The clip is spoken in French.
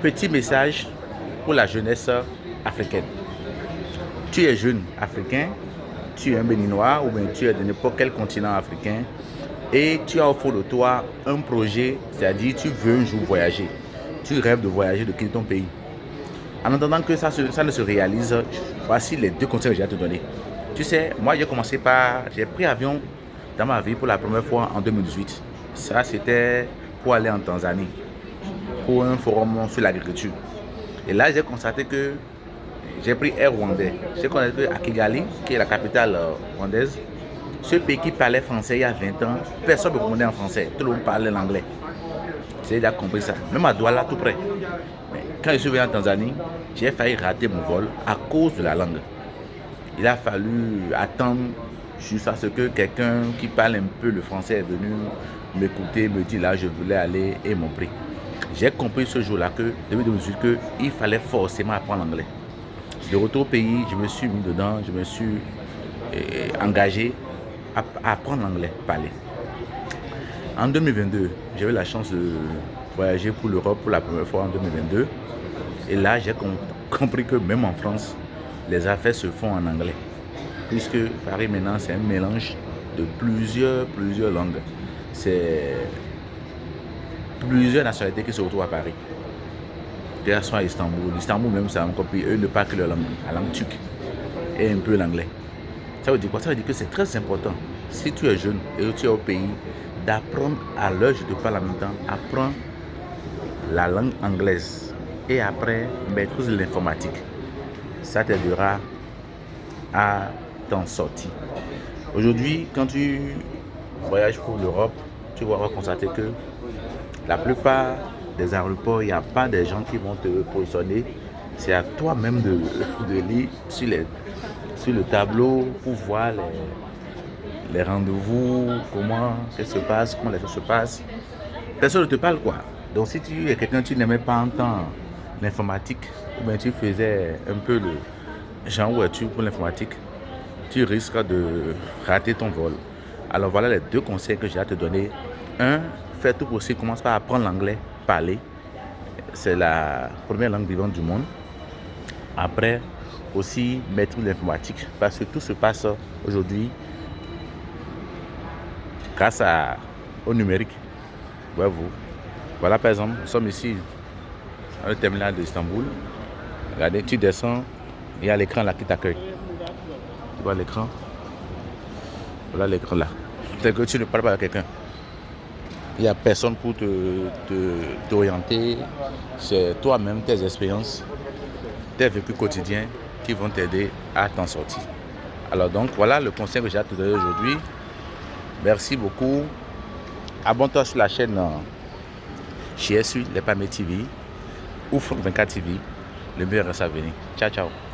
Petit message pour la jeunesse africaine. Tu es jeune africain, tu es un béninois ou bien tu es de n'importe quel continent africain et tu as au fond de toi un projet, c'est-à-dire tu veux un jour voyager. Tu rêves de voyager, de quitter ton pays. En attendant que ça ne se réalise, voici les deux conseils que j'ai à te donner. Tu sais, moi j'ai pris avion dans ma vie pour la première fois en 2018. Ça, c'était pour aller en Tanzanie, pour un forum sur l'agriculture. Et là, j'ai constaté que j'ai pris Air Rwandais. J'ai constaté qu'à Kigali, qui est la capitale rwandaise, ce pays qui parlait français il y a 20 ans, personne ne me répondait en français. Tout le monde parlait l'anglais. J'ai déjà compris ça. Même à Douala, tout près. Mais quand je suis venu en Tanzanie, j'ai failli rater mon vol à cause de la langue. Il a fallu attendre jusqu'à ce que quelqu'un qui parle un peu le français est venu m'écouter, me dire là je voulais aller et m'ont pris. J'ai compris ce jour-là que, depuis 2018, qu'il fallait forcément apprendre l'anglais. De retour au pays, je me suis mis dedans, je me suis engagé à apprendre l'anglais, parler. En 2022, j'ai eu la chance de voyager pour l'Europe pour la première fois en 2022. Et là, j'ai compris que même en France, les affaires se font en anglais. Puisque Paris maintenant, c'est un mélange de plusieurs langues. C'est plusieurs nationalités qui se retrouvent à Paris. Elles sont à Istanbul. Istanbul même, c'est encore plus. Eux ne parlent que la langue turque et un peu l'anglais. Ça veut dire quoi? Ça veut dire que c'est très important. Si tu es jeune et que tu es au pays, d'apprendre à l'heure où je te parle en même temps, apprends la langue anglaise et après maîtrise l'informatique. Ça t'aidera à t'en sortir. Aujourd'hui, quand tu voyages pour l'Europe, tu vas constater que la plupart des aéroports, il n'y a pas des gens qui vont te positionner. C'est à toi-même de lire sur le tableau pour voir les rendez-vous, qu'est-ce qui se passe, comment les choses se passent. Personne ne te parle quoi. Donc si tu es quelqu'un qui n'aimait pas entendre l'informatique, ou bien tu faisais un peu le genre ouverture pour l'informatique, tu risques de rater ton vol. Alors voilà les deux conseils que j'ai à te donner. Un, fais tout possible, commence par apprendre l'anglais, parler. C'est la première langue vivante du monde. Après, aussi maîtriser l'informatique, parce que tout se passe aujourd'hui grâce au numérique. Ouais, voilà par exemple, nous sommes ici dans le terminal d'Istanbul. Regardez, tu descends, il y a l'écran là qui t'accueille. Tu vois l'écran? Voilà l'écran là. C'est que tu ne parles pas avec quelqu'un. Il n'y a personne pour t'orienter. C'est toi-même, tes expériences, tes vécus quotidiens qui vont t'aider à t'en sortir. Alors donc, voilà le conseil que j'ai à te donner aujourd'hui. Merci beaucoup. Abonne-toi sur la chaîne chez SU, les Pamé TV ou Franck 24 TV. Le meilleur reste à venir. Ciao, ciao.